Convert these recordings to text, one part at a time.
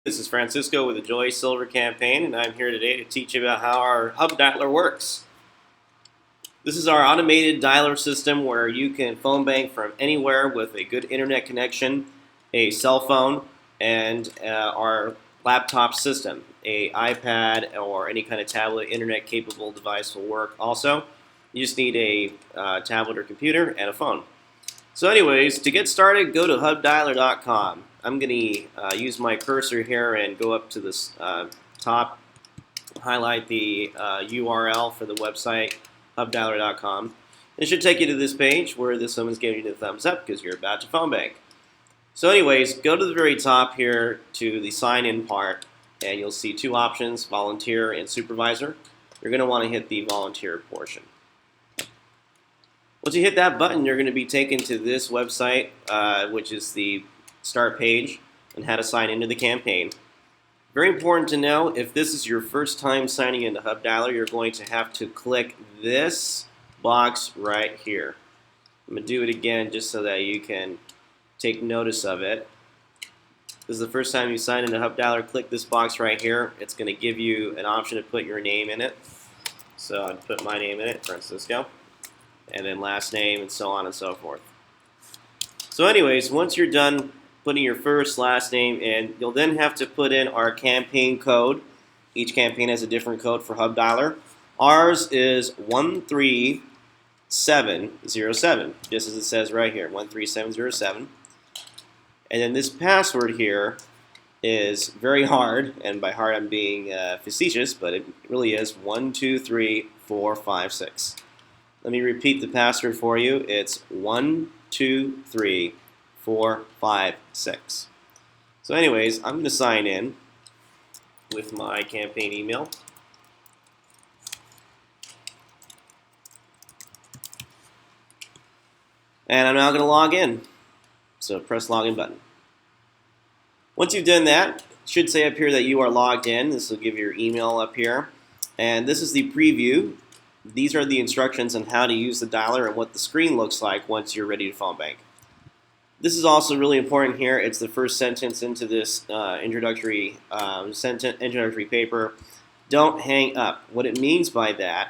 This is Francisco with the Joy Silver campaign, and I'm here today to teach you about how our Hubdailer works. This is our automated dialer system where you can phone bank from anywhere with a good internet connection, a cell phone, and our laptop system. A iPad or any kind of tablet internet capable device will work also. You just need a tablet or computer and a phone. So anyways, to get started, go to hubdailer.com. I'm going to use my cursor here and go up to this top, highlight the URL for the website, hubdailer.com. It should take you to this page where this woman's giving you the thumbs up because you're about to phone bank. So anyways, go to the very top here to the sign-in part, and you'll see two options, volunteer and supervisor. You're going to want to hit the volunteer portion. Once you hit that button, you're going to be taken to this website, which is the start page and how to sign into the campaign. Very important to know, if this is your first time signing into Hubdailer, you're going to have to click this box right here. I'm going to do it again just so that you can take notice of it. This is the first time you sign into Hubdailer, click this box right here. It's going to give you an option to put your name in it. So I'd put my name in it, Francisco, and then last name and so on and so forth. So anyways, once you're done putting your first, last name in, you'll then have to put in our campaign code. Each campaign has a different code for Hubdailer. Ours is 13707, just as it says right here, 13707. And then this password here is very hard, and by hard I'm being facetious, but it really is 123456. Let me repeat the password for you. It's 123456. So anyways, I'm going to sign in with my campaign email. And I'm now going to log in. So press login button. Once you've done that, it should say up here that you are logged in. This will give you your email up here. And this is the preview. These are the instructions on how to use the dialer and what the screen looks like once you're ready to phone bank. This is also really important here. It's the first sentence into this introductory paper. Don't hang up. What it means by that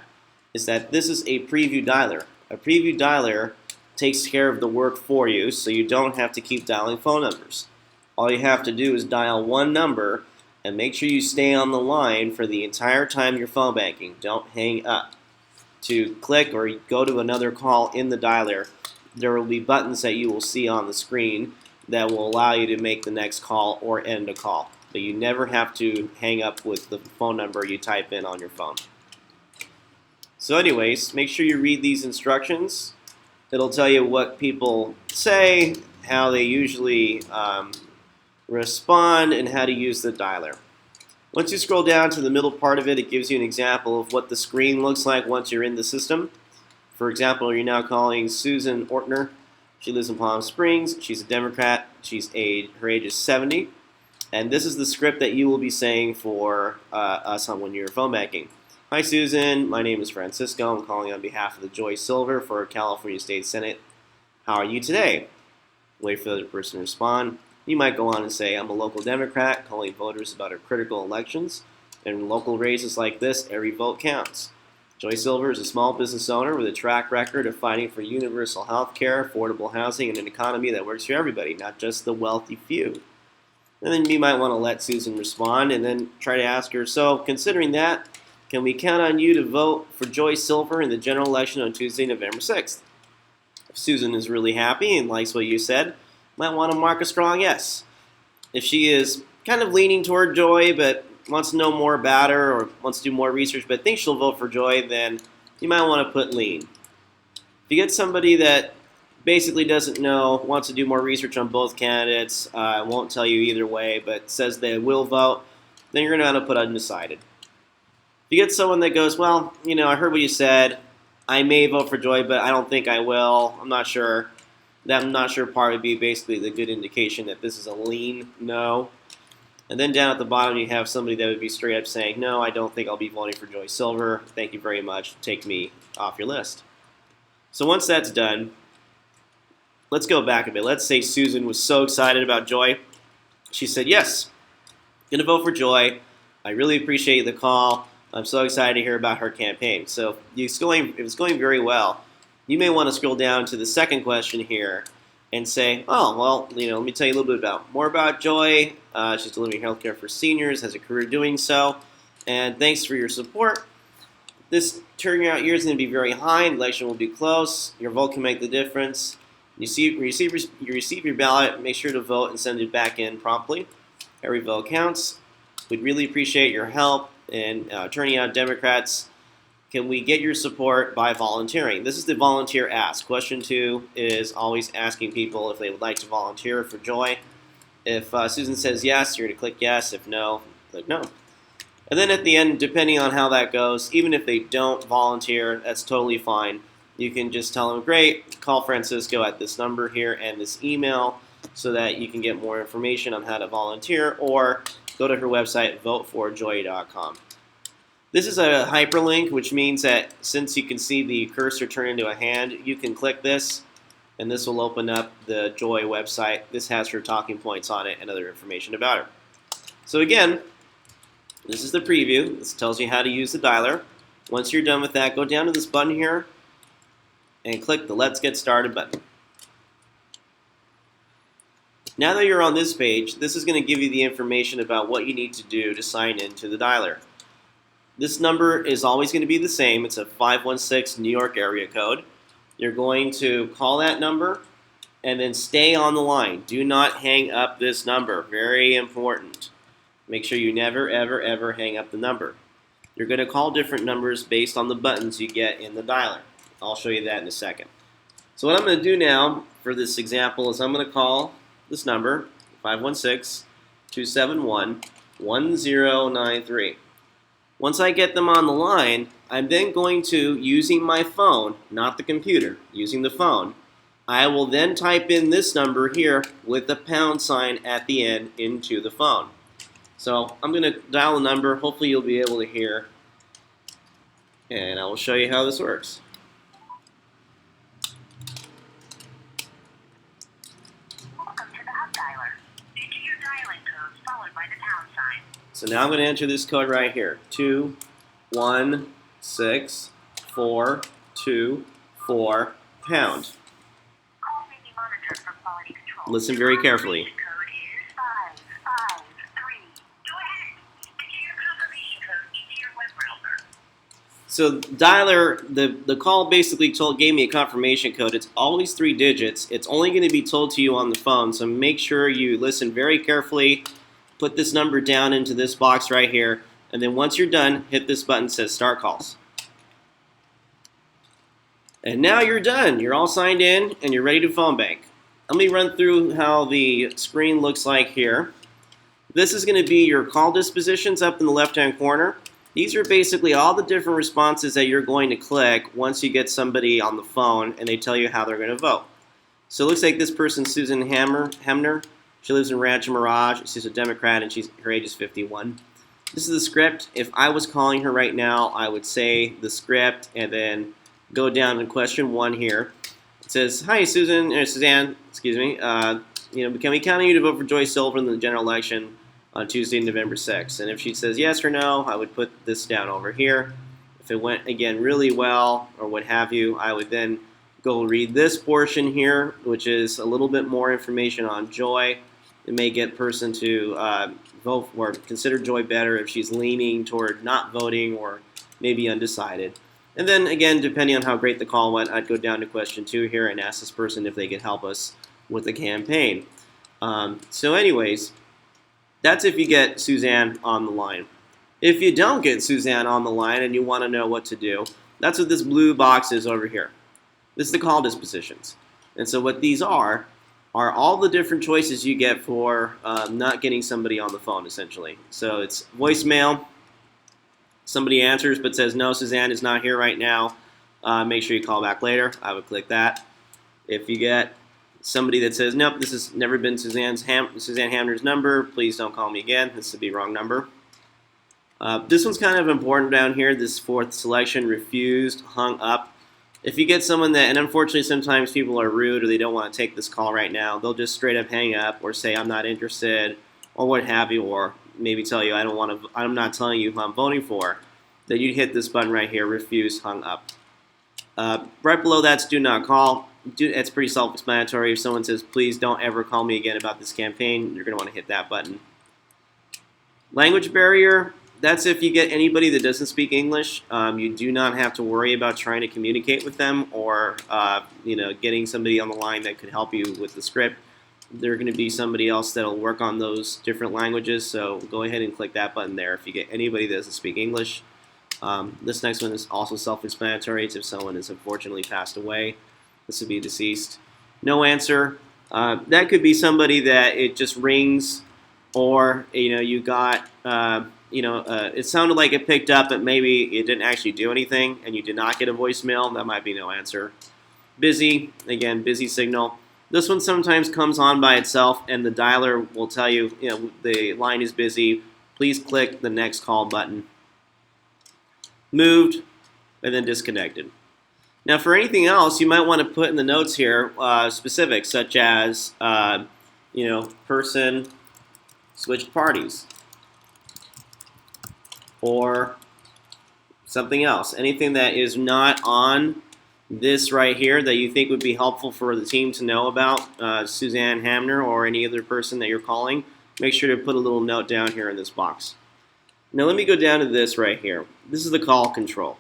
is that this is a preview dialer. A preview dialer takes care of the work for you, so you don't have to keep dialing phone numbers. All you have to do is dial one number and make sure you stay on the line for the entire time you're phone banking. Don't hang up. To click or go to another call in the dialer, there will be buttons that you will see on the screen that will allow you to make the next call or end a call. But you never have to hang up with the phone number you type in on your phone. So anyways, make sure you read these instructions. It'll tell you what people say, how they usually respond, and how to use the dialer. Once you scroll down to the middle part of it, it gives you an example of what the screen looks like once you're in the system. For example, you're now calling Susan Ortner. She lives in Palm Springs. She's a Democrat. Her age is 70. And this is the script that you will be saying for us when you're phone banking. Hi Susan, my name is Francisco. I'm calling on behalf of the Joy Silver for California State Senate. How are you today? Wait for the other person to respond. You might go on and say, I'm a local Democrat calling voters about our critical elections. In local races like this, every vote counts. Joy Silver is a small business owner with a track record of fighting for universal health care, affordable housing, and an economy that works for everybody, not just the wealthy few. And then you might want to let Susan respond and then try to ask her, so considering that, can we count on you to vote for Joy Silver in the general election on Tuesday, November 6th? If Susan is really happy and likes what you said, might want to mark a strong yes. If she is kind of leaning toward Joy but wants to know more about her or wants to do more research but thinks she'll vote for Joy, then you might want to put lean. If you get somebody that basically doesn't know, wants to do more research on both candidates, won't tell you either way, but says they will vote, then you're going to want to put undecided. If you get someone that goes, well, I heard what you said, I may vote for Joy, but I don't think I will, I'm not sure. That I'm not sure part would be basically the good indication that this is a lean no. And then down at the bottom you have somebody that would be straight up saying, no, I don't think I'll be voting for Joy Silver. Thank you very much. Take me off your list. So once that's done, let's go back a bit. Let's say Susan was so excited about Joy. She said, yes, Going to vote for Joy. I really appreciate the call. I'm so excited to hear about her campaign. So it's going very well. You may want to scroll down to the second question here and say, oh, well, let me tell you a little bit more about Joy. She's delivering healthcare for seniors, has a career doing so, and thanks for your support. This turnout year is going to be very high. Election will be close. Your vote can make the difference. You receive your ballot. Make sure to vote and send it back in promptly. Every vote counts. We'd really appreciate your help in turning out Democrats. Can we get your support by volunteering? This is the volunteer ask. Question 2 is always asking people if they would like to volunteer for Joy. If Susan says yes, you're going to click yes. If no, click no. And then at the end, depending on how that goes, even if they don't volunteer, that's totally fine. You can just tell them, great, call Francisco at this number here and this email so that you can get more information on how to volunteer, or go to her website, voteforjoy.com. This is a hyperlink, which means that since you can see the cursor turn into a hand, you can click this, and this will open up the Joy website. This has her talking points on it and other information about her. So again, this is the preview. This tells you how to use the dialer. Once you're done with that, go down to this button here and click the Let's Get Started button. Now that you're on this page, this is going to give you the information about what you need to do to sign in to the dialer. This number is always going to be the same. It's a 516 New York area code. You're going to call that number and then stay on the line. Do not hang up this number. Very important. Make sure you never, ever, ever hang up the number. You're going to call different numbers based on the buttons you get in the dialer. I'll show you that in a second. So what I'm going to do now for this example is I'm going to call this number, 516-271-1093. Once I get them on the line, I'm then going to, using my phone, not the computer, using the phone, I will then type in this number here with the pound sign at the end into the phone. So I'm going to dial the number. Hopefully you'll be able to hear, and I will show you how this works. Welcome to the Hubdailer. Enter your dialing code followed by the pound sign. So now I'm going to enter this code right here, 216-424 pound. Call may be monitored for quality control. Listen very carefully. The code is 553. Go ahead. Enter your confirmation code into your web browser. So dialer, the call basically gave me a confirmation code. It's always 3 digits. It's only going to be told to you on the phone, so make sure you listen very carefully. Put this number down into this box right here, and then once you're done, hit this button that says Start Calls. And now you're done. You're all signed in, and you're ready to phone bank. Let me run through how the screen looks like here. This is going to be your call dispositions up in the left-hand corner. These are basically all the different responses that you're going to click once you get somebody on the phone and they tell you how they're going to vote. So it looks like this person's Susan Hemner. She lives in Rancho Mirage. She's a Democrat, and her age is 51. This is the script. If I was calling her right now, I would say the script and then go down to question 1 here. It says, "Hi, Suzanne. Excuse me. Can we count on you to vote for Joy Silver in the general election on Tuesday, November 6th?" And if she says yes or no, I would put this down over here. If it went again really well or what have you, I would then go read this portion here, which is a little bit more information on Joy. It may get a person to vote or consider Joy better if she's leaning toward not voting or maybe undecided. And then again, depending on how great the call went, I'd go down to question 2 here and ask this person if they could help us with the campaign. So anyways, that's if you get Suzanne on the line. If you don't get Suzanne on the line and you want to know what to do, that's what this blue box is over here. This is the call dispositions. And so what these are all the different choices you get for not getting somebody on the phone, essentially. So it's voicemail. Somebody answers but says, no, Suzanne is not here right now. Make sure you call back later. I would click that. If you get somebody that says, nope, this has never been Suzanne Hamner's number, please don't call me again. This would be wrong number. This one's kind of important down here, this 4th selection, refused, hung up. If you get someone that, and unfortunately sometimes people are rude or they don't want to take this call right now, they'll just straight up hang up or say I'm not interested or what have you, or maybe tell you I'm not telling you who I'm voting for, then you'd hit this button right here, refuse, hung up. Right below that's do not call. It's pretty self-explanatory. If someone says, please don't ever call me again about this campaign, you're going to want to hit that button. Language barrier, that's if you get anybody that doesn't speak English. You do not have to worry about trying to communicate with them or getting somebody on the line that could help you with the script. There's going to be somebody else that will work on those different languages, so go ahead and click that button there if you get anybody that doesn't speak English. This next one is also self-explanatory. It's if someone has unfortunately passed away. This would be deceased. No answer. That could be somebody that it just rings, or you got it sounded like it picked up, but maybe it didn't actually do anything, and you did not get a voicemail. That might be no answer. Busy, again, busy signal. This one sometimes comes on by itself, and the dialer will tell you, the line is busy. Please click the next call button. Moved, and then disconnected. Now, for anything else, you might want to put in the notes here specifics, such as, person switched parties, or something else. Anything that is not on this right here that you think would be helpful for the team to know about, Suzanne Hamner or any other person that you're calling, make sure to put a little note down here in this box. Now let me go down to this right here. This is the call control.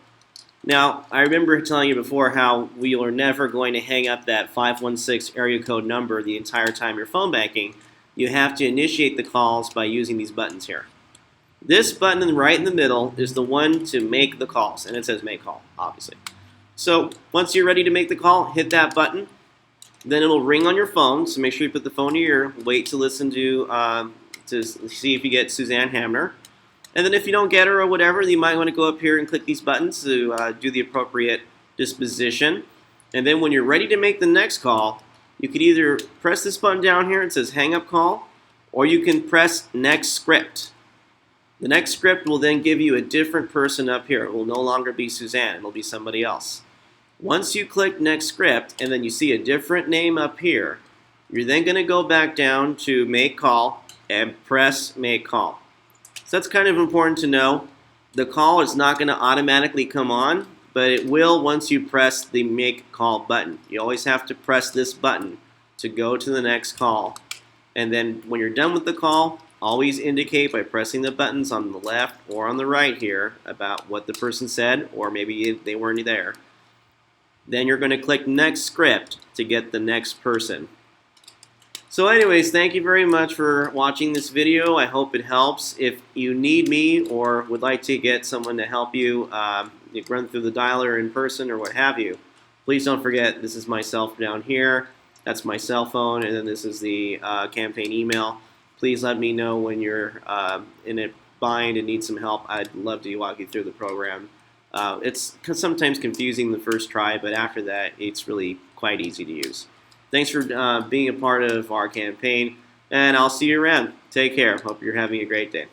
Now, I remember telling you before how we are never going to hang up that 516 area code number the entire time you're phone banking. You have to initiate the calls by using these buttons here. This button right in the middle is the one to make the calls, and it says make call, obviously. So once you're ready to make the call, hit that button. Then it'll ring on your phone, so make sure you put the phone to your ear. Wait to listen to see if you get Suzanne Hamner. And then if you don't get her or whatever, you might want to go up here and click these buttons to do the appropriate disposition. And then when you're ready to make the next call, you can either press this button down here, it says hang up call, or you can press next script. The next script will then give you a different person up here. It will no longer be Suzanne, it will be somebody else. Once you click next script and then you see a different name up here, you're then going to go back down to make call and press make call. So that's kind of important to know. The call is not going to automatically come on, but it will once you press the make call button. You always have to press this button to go to the next call. And then when you're done with the call, always indicate by pressing the buttons on the left or on the right here about what the person said, or maybe they weren't there. Then you're going to click next script to get the next person. So anyways, thank you very much for watching this video. I hope it helps. If you need me or would like to get someone to help you run through the dialer in person or what have you, please don't forget this is myself down here. That's my cell phone, and then this is the campaign email. Please let me know when you're in a bind and need some help. I'd love to walk you through the program. It's sometimes confusing the first try, but after that, it's really quite easy to use. Thanks for being a part of our campaign, and I'll see you around. Take care. Hope you're having a great day.